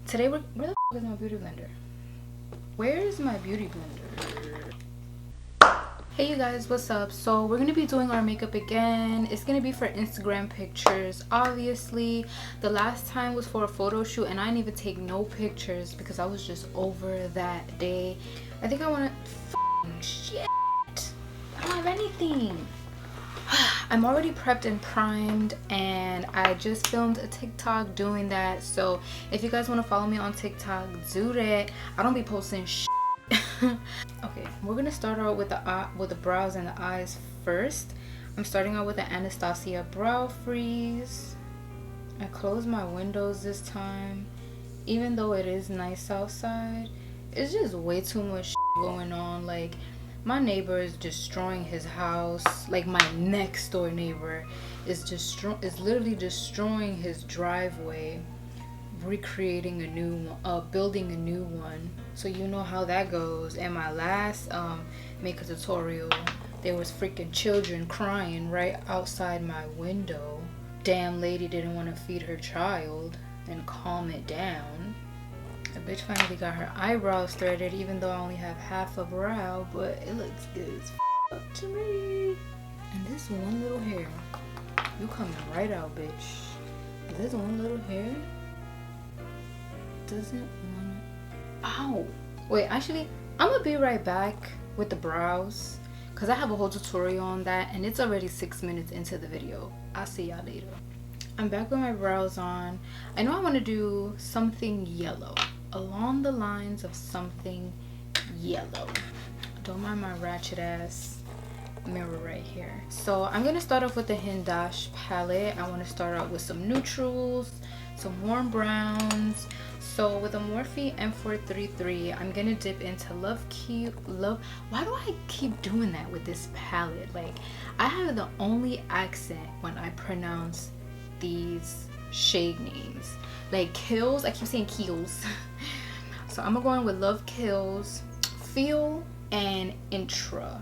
Today where the f is my beauty blender? Where is my beauty blender? Hey you guys, what's up? So we're gonna be doing our makeup again. It's gonna be for Instagram pictures. Obviously the last time was for a photo shoot and I didn't even take no pictures because I was just over that day. I think I want to shit, I don't have anything. I'm already prepped and primed and I just filmed a TikTok doing that. So if you guys want to follow me on TikTok, do that. I don't be posting shit. Okay, we're gonna start out with the brows and the eyes first. I'm starting out with the Anastasia brow freeze. I closed my windows this time. Even though it is nice outside, it's just way too much going on. Like, my neighbor is destroying his house. Like, my next door neighbor is literally destroying his driveway, recreating a new one, building a new one. So you know how that goes. And my last makeup tutorial, there was freaking children crying right outside my window. Damn lady didn't want to feed her child and calm it down. The bitch finally got her eyebrows threaded, even though I only have half a brow, but it looks good as f to me. And this one little hair, you coming right out, bitch. This one little hair doesn't want to. Ow! Wait, actually, I'm gonna be right back with the brows because I have a whole tutorial on that and it's already 6 minutes into the video. I'll see y'all later. I'm back with my brows on. I know I want to do something yellow, along the lines of something yellow. Don't mind my ratchet ass mirror right here. So I'm gonna start off with the Hindash palette. I want to start out with some neutrals, some warm browns. So with the Morphe M433, I'm gonna dip into Love. Why do I keep doing that with this palette? Like, I have the only accent when I pronounce these shade names. Like Kills, I keep saying Kills. So I'm gonna go in with Love Kills, Feel, and Intra.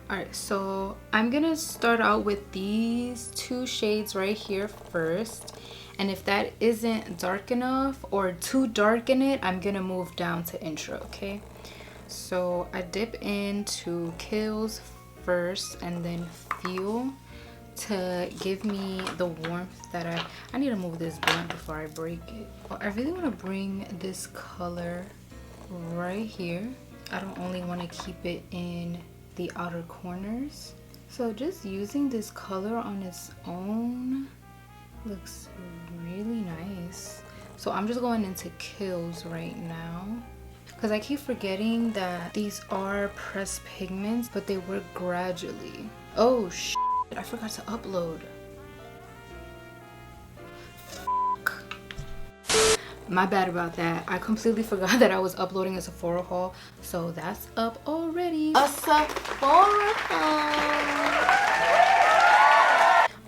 Alright, so I'm gonna start out with these two shades right here first. And if that isn't dark enough or too dark in it, I'm gonna move down to Intra, okay? So I dip into Kills first and then Feel to give me the warmth that I need to move this blunt before I break it. Well, I really want to bring this color right here. I don't only want to keep it in the outer corners. So just using this color on its own looks really nice. So I'm just going into Kills right now because I keep forgetting that these are pressed pigments, but they work gradually. Oh shit, I forgot to upload. Fuck. My bad about that. I completely forgot that I was uploading a Sephora haul. So that's up already. A Sephora haul.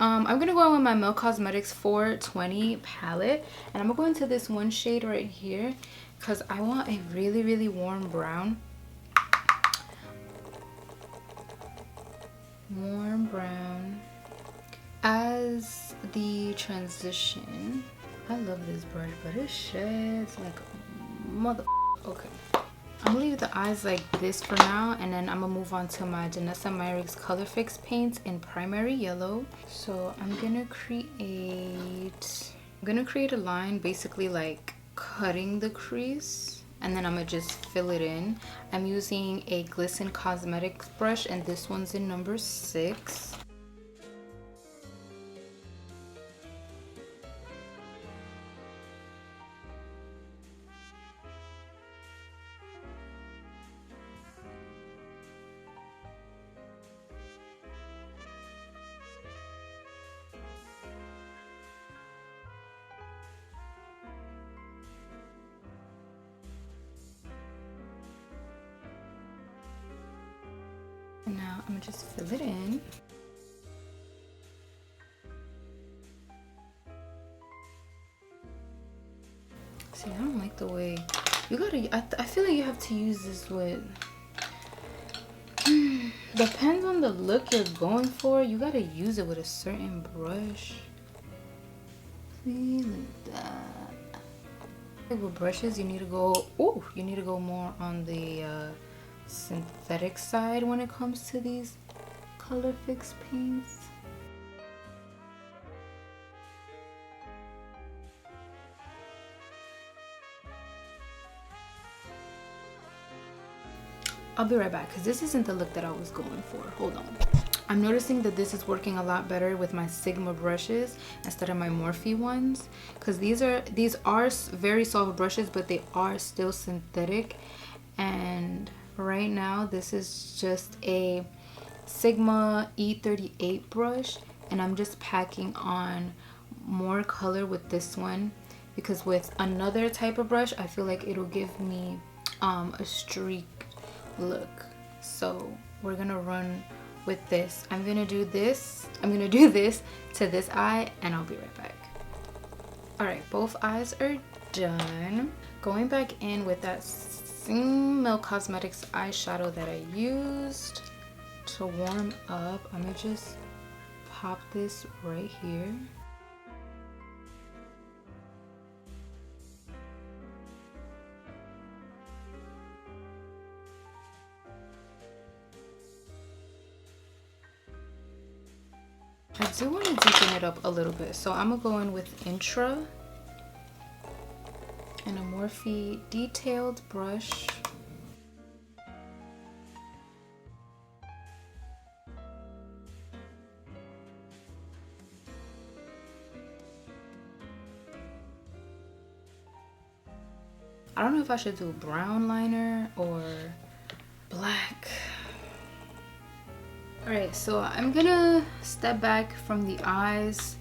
I'm gonna go in with my Milk Cosmetics 420 palette, and I'm gonna go into this one shade right here because I want a really warm brown. Warm brown as the transition. I love this brush, but it sheds like a mother. Okay, I'm gonna leave the eyes like this for now, and then I'm gonna move on to my Janessa Myricks Color Fix paints in primary yellow. So I'm gonna create a line, basically like cutting the crease, and then I'm gonna just fill it in. I'm using a Glisten Cosmetics brush, and this one's in number 6. And now I'm gonna just fill it in. See, I don't like the way you gotta. I feel like you have to use this with. Depends on the look you're going for. You gotta use it with a certain brush. See, like that. With brushes, you need to go, oh, you need to go more on the synthetic side when it comes to these color fix paints. I'll be right back because this isn't the look that I was going for. Hold on. I'm noticing that this is working a lot better with my Sigma brushes instead of my Morphe ones, because these are very soft brushes, but they are still synthetic. And right now this is just a Sigma E38 brush, and I'm just packing on more color with this one, because with another type of brush I feel like it'll give me a streak look. So we're gonna run with this. I'm gonna do this to this eye, and I'll be right back. All right, both eyes are done. Going back in with that same Milk Cosmetics eyeshadow that I used to warm up, I'm gonna just pop this right here. I do want to deepen it up a little bit, so I'm gonna go in with Intra and a Morphe detailed brush. I don't know if I should do brown liner or black. Alright, so I'm gonna step back from the eyes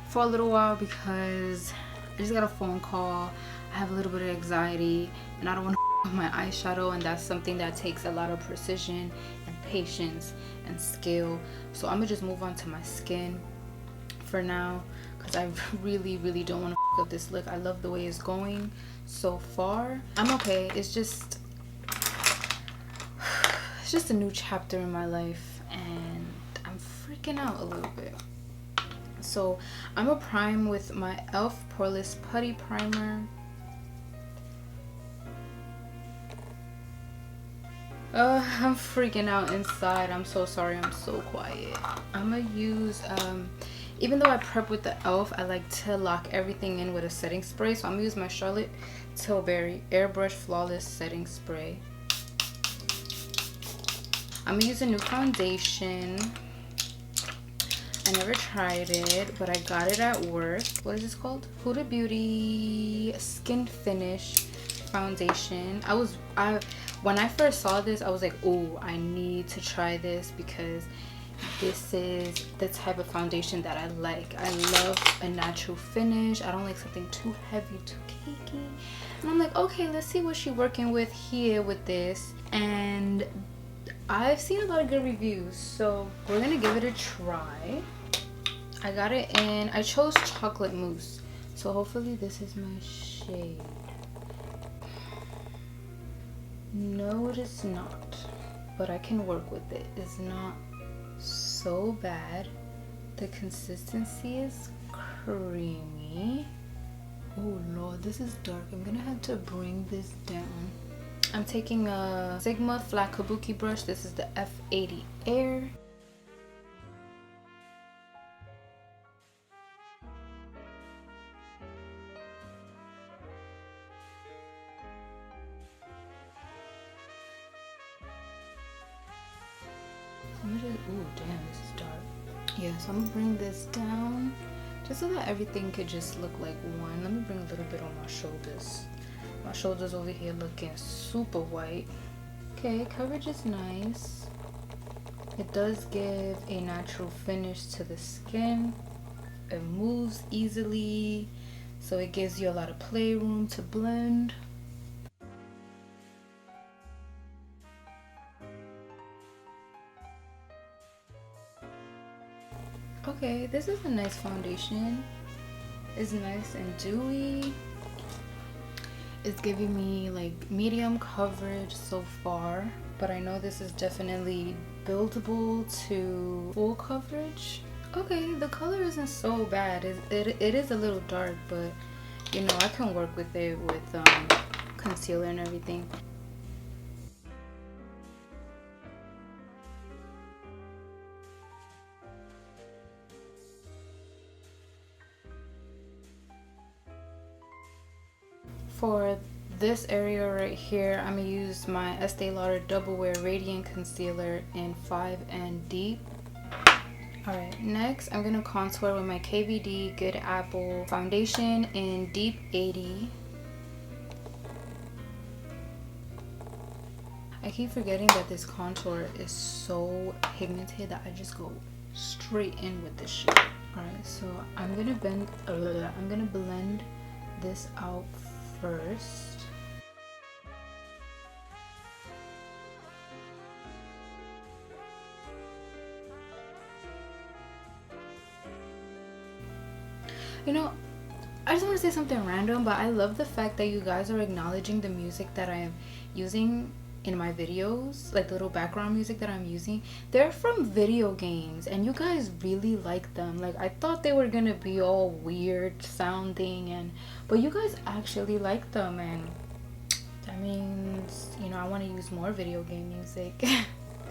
for a little while because I just got a phone call. I have a little bit of anxiety and I don't want to with my eyeshadow, and that's something that takes a lot of precision and patience and skill. So I'm gonna just move on to my skin for now because I really don't want to up this look. I love the way it's going so far. I'm okay. It's just a new chapter in my life and I'm freaking out a little bit. So I'm gonna prime with my e.l.f. Poreless Putty Primer. I'm freaking out inside. I'm so sorry. I'm so quiet. I'm gonna use even though I prep with the e.l.f., I like to lock everything in with a setting spray. So I'm gonna use my Charlotte Tilbury Airbrush Flawless Setting Spray. I'm gonna use a new foundation. I never tried it, but I got it at work. What is this called? Huda Beauty Skin Finish Foundation. When I first saw this, I was like, oh, I need to try this because this is the type of foundation that I like. I love a natural finish. I don't like something too heavy, too cakey. And I'm like, okay, let's see what she's working with here with this. And I've seen a lot of good reviews, so we're gonna give it a try. I got it in, I chose Chocolate Mousse, so hopefully this is my shade. No, it is not, but I can work with it. It's not so bad. The consistency is creamy. Oh Lord, this is dark. I'm gonna have to bring this down. I'm taking a Sigma flat kabuki brush. This is the F80 Air. Ooh, damn, this is dark. Yeah, so I'm gonna bring this down just so that everything could just look like one. Let me bring a little bit on my shoulders. My shoulders over here looking super white. Okay, coverage is nice. It does give a natural finish to the skin. It moves easily, so it gives you a lot of playroom to blend. Okay, this is a nice foundation. It's nice and dewy. It's giving me like medium coverage so far, but I know this is definitely buildable to full coverage. Okay, the color isn't so bad. It is a little dark, but you know, I can work with it with concealer and everything. For this area right here, I'm gonna use my Estee Lauder Double Wear Radiant Concealer in 5 and Deep. Alright, next I'm gonna contour with my KVD Good Apple foundation in Deep 80. I keep forgetting that this contour is so pigmented that I just go straight in with this shit. Alright, so I'm gonna blend this out first. You know, I just want to say something random, but I love the fact that you guys are acknowledging the music that I am using in my videos, like the little background music that I'm using. They're from video games and you guys really like them. Like, I thought they were gonna be all weird sounding, but you guys actually like them, and that means, you know, I want to use more video game music.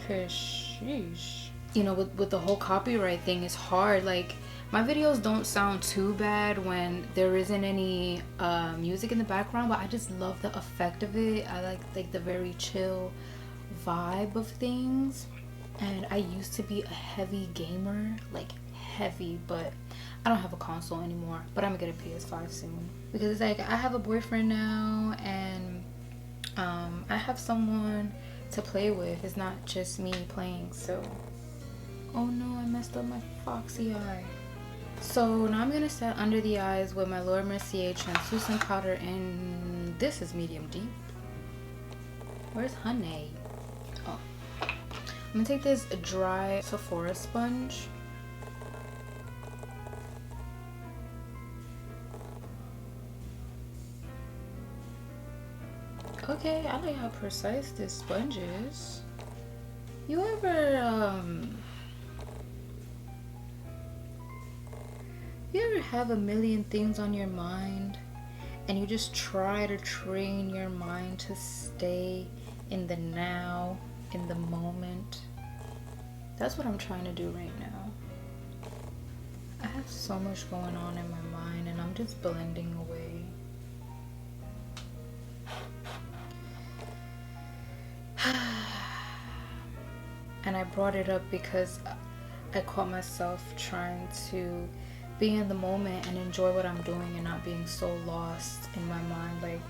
Cause sheesh. You know, with the whole copyright thing, it's hard. Like, my videos don't sound too bad when there isn't any music in the background, but I just love the effect of it. I like the very chill vibe of things. And I used to be a heavy gamer, like heavy, but I don't have a console anymore. But I'm gonna get a PS5 soon, because it's like I have a boyfriend now, and I have someone to play with. It's not just me playing. So, oh no, I messed up my foxy eye. So now I'm gonna set under the eyes with my Laura Mercier translucent powder, and this is medium deep. Where's Honey? Oh, I'm gonna take this dry Sephora sponge. Okay, I like how precise this sponge is. You ever have a million things on your mind and you just try to train your mind to stay in the now, in the moment? That's what I'm trying to do right now. I have so much going on in my mind and I'm just blending away. And I brought it up because I caught myself trying to be in the moment and enjoy what I'm doing and not being so lost in my mind. Like,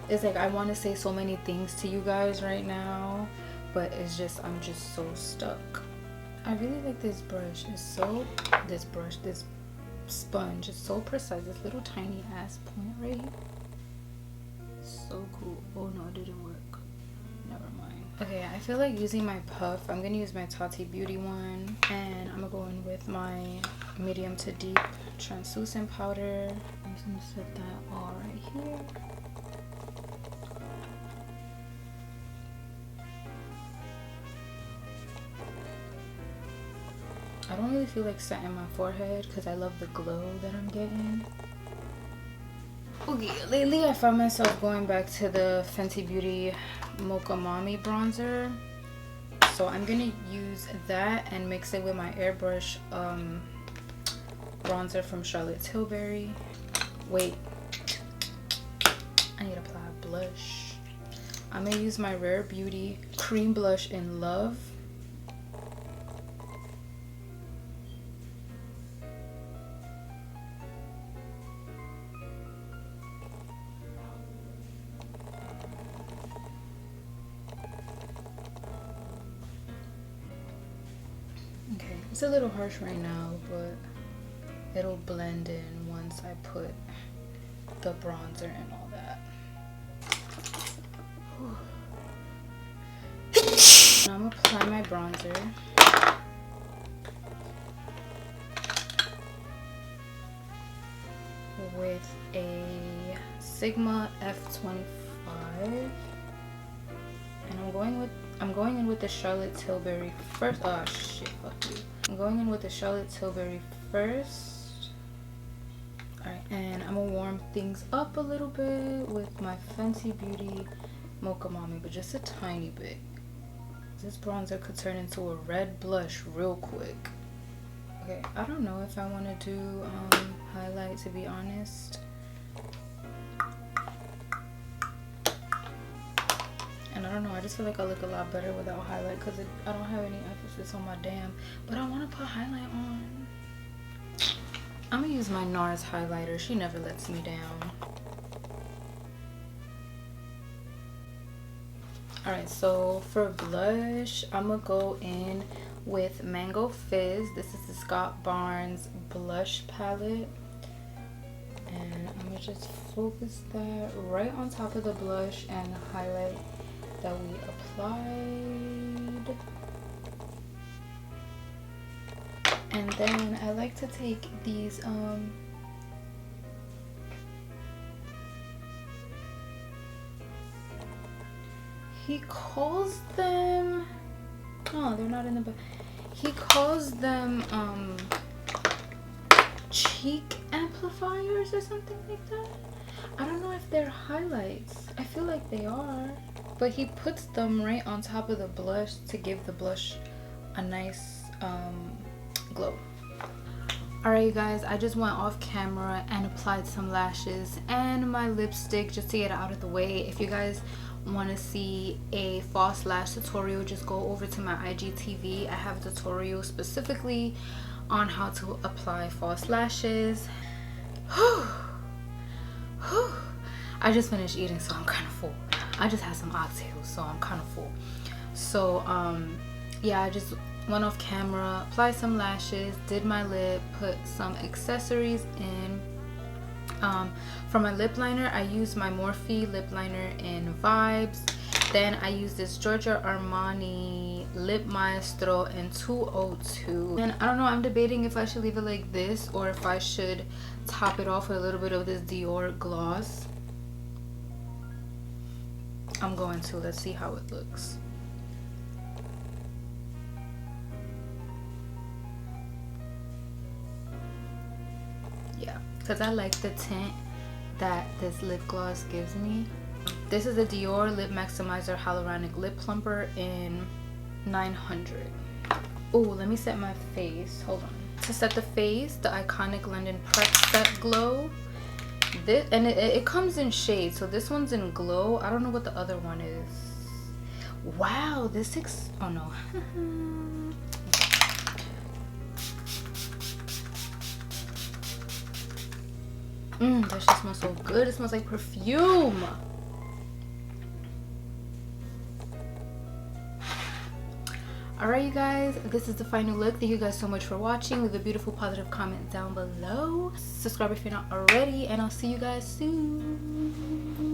it's like I want to say so many things to you guys right now, but it's just, I'm just so stuck. I really like this brush. This sponge is so precise. This little tiny ass point right here. So cool. Oh no, it didn't work. Never mind. Okay, I feel like using my puff. I'm gonna use my Tati Beauty one, and I'm gonna go in with my medium to deep translucent powder. I'm just gonna set that all right here. I don't really feel like setting my forehead because I love the glow that I'm getting. Okay, lately I found myself going back to the Fenty Beauty Mocha Mommy bronzer. So I'm gonna use that and mix it with my airbrush bronzer from Charlotte Tilbury. Wait, I need to apply blush. I'm gonna use my Rare Beauty Cream Blush in Love. Okay, it's a little harsh right now, but it'll blend in once I put the bronzer and all that. Now I'm gonna apply my bronzer. With a Sigma F25, and I'm going in with the Charlotte Tilbury first. Oh shit, fuck you. I'm going in with the Charlotte Tilbury first. Alright, and I'm gonna warm warm things up a little bit with my Fenty Beauty Mocha Mommy, but just a tiny bit. This bronzer could turn into a red blush real quick. Okay, I don't know if I want to do highlight, to be honest. And I don't know, I just feel like I look a lot better without highlight because I don't have any emphasis on my damn. But I want to put highlight on. I'm going to use my NARS highlighter. She never lets me down. Alright, so for blush, I'm going to go in with Mango Fizz. This is the Scott Barnes blush palette. And I'm going to just focus that right on top of the blush and highlight that we applied. And then I like to take these he calls them, oh, they're not in the book. He calls them cheek amplifiers or something like that. I don't know if they're highlights. I feel like they are. But he puts them right on top of the blush to give the blush a nice glow. Alright you guys, I just went off camera and applied some lashes and my lipstick just to get it out of the way. If you guys want to see a false lash tutorial, just go over to my IGTV. I have a tutorial specifically on how to apply false lashes. I just finished eating, so I'm kind of full. I just had some oxtails, so I'm kind of full. So yeah, I just went off camera, applied some lashes, did my lip, put some accessories in. For my lip liner, I used my Morphe lip liner in Vibes. Then I used this Giorgio Armani Lip Maestro in 202. And I don't know, I'm debating if I should leave it like this or if I should top it off with a little bit of this Dior gloss. I'm going to. Let's see how it looks. Yeah, because I like the tint that this lip gloss gives me. This is the Dior Lip Maximizer Hyaluronic Lip Plumper in 900. Oh, let me set my face. Hold on. To set the face, the Iconic London Prep Set Glow. This, and it comes in shades. So this one's in Glow. I don't know what the other one is. Wow, this oh no. That shit smells so good. It smells like perfume. Alright you guys, this is the final look. Thank you guys so much for watching. Leave a beautiful positive comment down below. Subscribe if you're not already, and I'll see you guys soon.